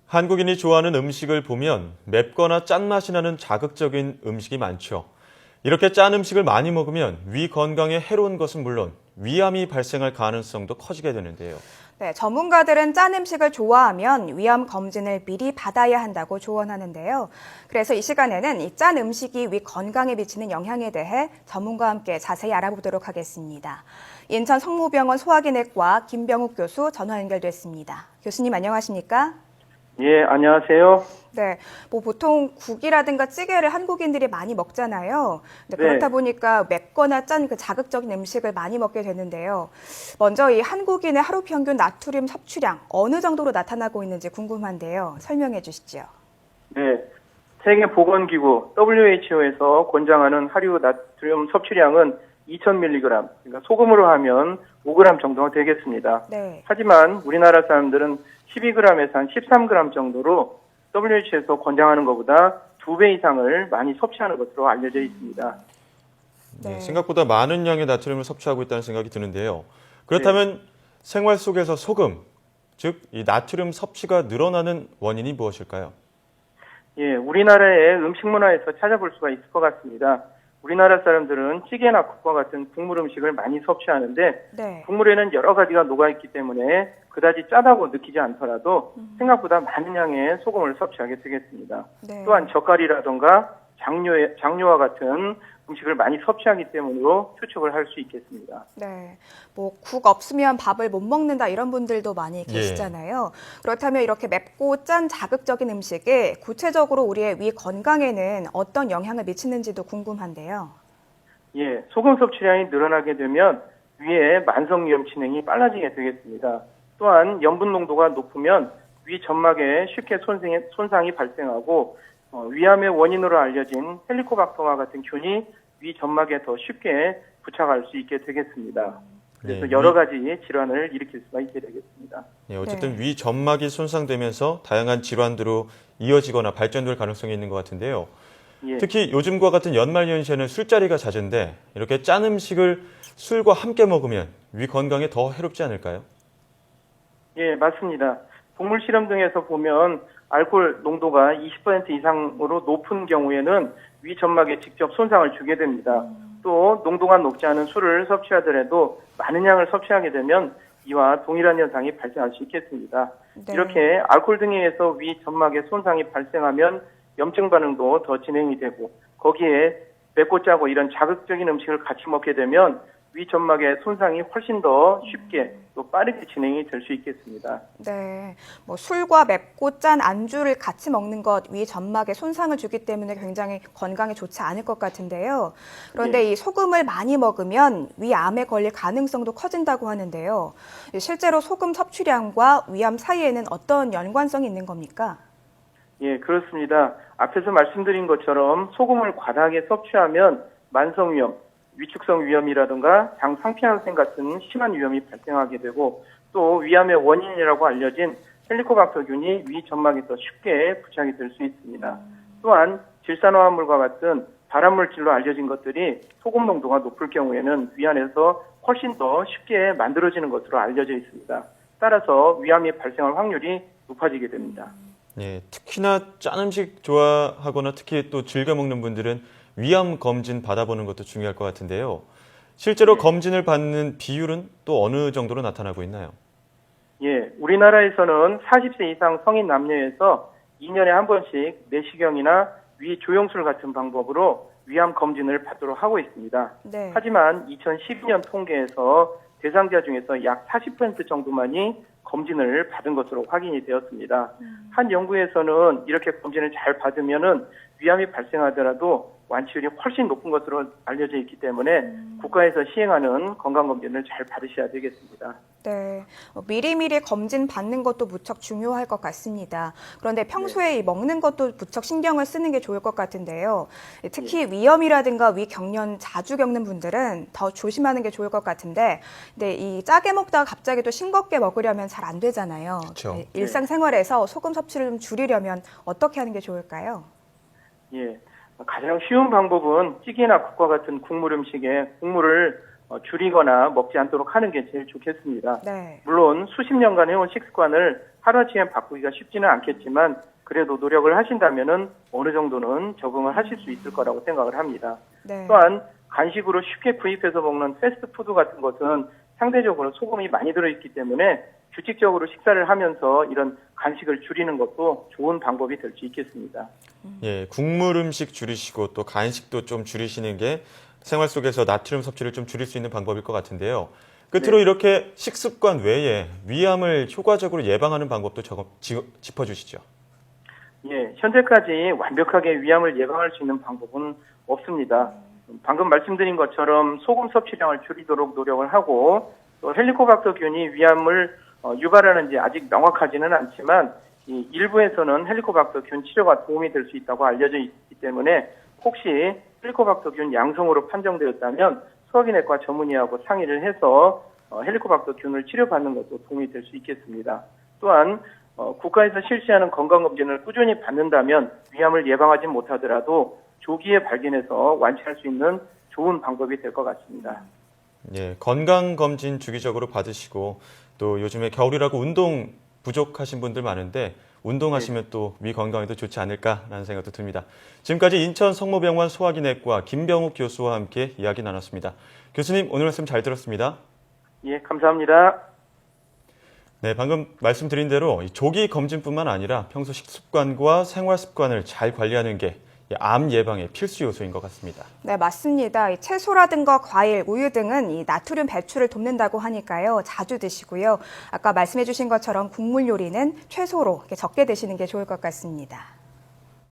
한국인이 좋아하는 음식을 보면 맵거나 짠맛이 나는 자극적인 음식이 많죠. 이렇게 짠 음식을 많이 먹으면 위 건강에 해로운 것은 물론 위암이 발생할 가능성도 커지게 되는데요. 네, 전문가들은 짠 음식을 좋아하면 위암 검진을 미리 받아야 한다고 조언하는데요. 그래서 이 시간에는 이 짠 음식이 위 건강에 미치는 영향에 대해 전문가와 함께 자세히 알아보도록 하겠습니다. 인천 성모병원 소화기내과 김병욱 교수 전화 연결됐습니다. 교수님 안녕하십니까? 예, 안녕하세요. 네, 뭐 보통 국이라든가 찌개를 한국인들이 많이 먹잖아요. 근데 네. 그렇다 보니까 맵거나 짠 그 자극적인 음식을 많이 먹게 되는데요. 먼저 이 한국인의 하루 평균 나트륨 섭취량 어느 정도로 나타나고 있는지 궁금한데요. 설명해 주시죠. 네. 세계보건기구 WHO에서 권장하는 하루 나트륨 섭취량은 2000mg, 그러니까 소금으로 하면 5g 정도가 되겠습니다. 네. 하지만 우리나라 사람들은 12g에서 한 13g 정도로 WHO에서 권장하는 것보다 2배 이상을 많이 섭취하는 것으로 알려져 있습니다. 네. 생각보다 많은 양의 나트륨을 섭취하고 있다는 생각이 드는데요. 그렇다면 생활 속에서 소금, 즉 이 나트륨 섭취가 늘어나는 원인이 무엇일까요? 예, 우리나라의 음식 문화에서 찾아볼 수가 있을 것 같습니다. 우리나라 사람들은 찌개나 국과 같은 국물 음식을 많이 섭취하는데 네. 국물에는 여러 가지가 녹아있기 때문에 그다지 짜다고 느끼지 않더라도 생각보다 많은 양의 소금을 섭취하게 되겠습니다. 네. 또한 젓갈이라던가 장류와 같은 음식을 많이 섭취하기 때문으로 추측을 할 수 있겠습니다. 네, 뭐 국 없으면 밥을 못 먹는다 이런 분들도 많이 계시잖아요. 그렇다면 이렇게 맵고 짠 자극적인 음식이 구체적으로 우리의 위 건강에는 어떤 영향을 미치는지도 궁금한데요. 예, 소금 섭취량이 늘어나게 되면 위의 만성위염 진행이 빨라지게 되겠습니다. 또한 염분 농도가 높으면 위 점막에 쉽게 손상이 발생하고 위암의 원인으로 알려진 헬리코박터와 같은 균이 위 점막에 더 쉽게 부착할 수 있게 되겠습니다. 그래서 네, 여러 가지 질환을 일으킬 수가 있게 되겠습니다. 어쨌든 위 점막이 손상되면서 다양한 질환으로 이어지거나 발전될 가능성이 있는 것 같은데요. 예. 특히 요즘과 같은 연말연시에는 술자리가 잦은데 이렇게 짠 음식을 술과 함께 먹으면 위 건강에 더 해롭지 않을까요? 예, 맞습니다. 동물 실험 등에서 보면 알코올 농도가 20% 이상으로 높은 경우에는 위 점막에 직접 손상을 주게 됩니다. 또 농도가 높지 않은 술을 섭취하더라도 많은 양을 섭취하게 되면 이와 동일한 현상이 발생할 수 있겠습니다. 네. 이렇게 알코올 등에 의해서 위 점막에 손상이 발생하면 염증 반응도 더 진행이 되고 거기에 맵고 짜고 이런 자극적인 음식을 같이 먹게 되면 위 점막의 손상이 훨씬 더 쉽게 또 빠르게 진행이 될 수 있겠습니다. 네, 뭐 술과 맵고 짠 안주를 같이 먹는 것 위 점막에 손상을 주기 때문에 굉장히 건강에 좋지 않을 것 같은데요. 그런데 이 소금을 많이 먹으면 위암에 걸릴 가능성도 커진다고 하는데요. 실제로 소금 섭취량과 위암 사이에는 어떤 연관성이 있는 겁니까? 예, 그렇습니다. 앞에서 말씀드린 것처럼 소금을 과다하게 섭취하면 만성위염, 위축성 위염이라든가 장 상피환생 같은 심한 위험이 발생하게 되고 또 위암의 원인이라고 알려진 헬리코박터균이 위 점막에 더 쉽게 부착이 될 수 있습니다. 또한 질산화합물과 같은 발암물질로 알려진 것들이 소금 농도가 높을 경우에는 위 안에서 훨씬 더 쉽게 만들어지는 것으로 알려져 있습니다. 따라서 위암이 발생할 확률이 높아지게 됩니다. 예, 특히나 짠 음식 좋아하거나 특히 또 즐겨 먹는 분들은 위암 검진 받아보는 것도 중요할 것 같은데요. 실제로 검진을 받는 비율은 또 어느 정도로 나타나고 있나요? 예, 우리나라에서는 40세 이상 성인 남녀에서 2년에 한 번씩 내시경이나 위 조영술 같은 방법으로 위암 검진을 받도록 하고 있습니다. 네. 하지만 2012년 통계에서 대상자 중에서 약 40% 정도만이 검진을 받은 것으로 확인이 되었습니다. 한 연구에서는 이렇게 검진을 잘 받으면은 위암이 발생하더라도 완치율이 훨씬 높은 것으로 알려져 있기 때문에 국가에서 시행하는 건강검진을 잘 받으셔야 되겠습니다. 네, 미리미리 검진 받는 것도 무척 중요할 것 같습니다. 그런데 평소에 이 먹는 것도 무척 신경을 쓰는 게 좋을 것 같은데요. 특히 위염이라든가 위경련 자주 겪는 분들은 더 조심하는 게 좋을 것 같은데, 근데 이 짜게 먹다가 갑자기 또 싱겁게 먹으려면 잘 안 되잖아요. 그렇죠. 네, 일상생활에서 소금 섭취를 좀 줄이려면 어떻게 하는 게 좋을까요? 예. 가장 쉬운 방법은 찌개나 국과 같은 국물 음식에 국물을 줄이거나 먹지 않도록 하는 게 제일 좋겠습니다. 네. 물론 수십 년간 해온 식습관을 하루아침에 바꾸기가 쉽지는 않겠지만 그래도 노력을 하신다면은 어느 정도는 적응을 하실 수 있을 거라고 생각을 합니다. 네. 또한 간식으로 쉽게 구입해서 먹는 패스트푸드 같은 것은 상대적으로 소금이 많이 들어있기 때문에 규칙적으로 식사를 하면서 이런 간식을 줄이는 것도 좋은 방법이 될 수 있겠습니다. 예, 국물 음식 줄이시고 또 간식도 좀 줄이시는 게 생활 속에서 나트륨 섭취를 좀 줄일 수 있는 방법일 것 같은데요. 끝으로 네. 이렇게 식습관 외에 위암을 효과적으로 예방하는 방법도 짚어주시죠. 예, 현재까지 완벽하게 위암을 예방할 수 있는 방법은 없습니다. 방금 말씀드린 것처럼 소금 섭취량을 줄이도록 노력을 하고 또 헬리코박터균이 위암을 유발하는지 아직 명확하지는 않지만 이 일부에서는 헬리코박터균 치료가 도움이 될 수 있다고 알려져 있기 때문에 혹시 헬리코박터균 양성으로 판정되었다면 소화기내과 전문의하고 상의를 해서 헬리코박터균을 치료받는 것도 도움이 될 수 있겠습니다. 또한 국가에서 실시하는 건강검진을 꾸준히 받는다면 위암을 예방하지 못하더라도 조기에 발견해서 완치할 수 있는 좋은 방법이 될 것 같습니다. 예, 건강검진 주기적으로 받으시고 또 요즘에 겨울이라고 운동 부족하신 분들 많은데 운동하시면 또 위 건강에도 좋지 않을까라는 생각도 듭니다. 지금까지 인천 성모병원 소화기내과 김병욱 교수와 함께 이야기 나눴습니다. 교수님, 오늘 말씀 잘 들었습니다. 예, 감사합니다. 네, 방금 말씀드린 대로 조기 검진뿐만 아니라 평소 식습관과 생활 습관을 잘 관리하는 게 암 예방의 필수 요소인 것 같습니다. 네, 맞습니다. 이 채소라든가 과일, 우유 등은 이 나트륨 배출을 돕는다고 하니까요. 자주 드시고요. 아까 말씀해 주신 것처럼 국물 요리는 최소로 적게 드시는 게 좋을 것 같습니다.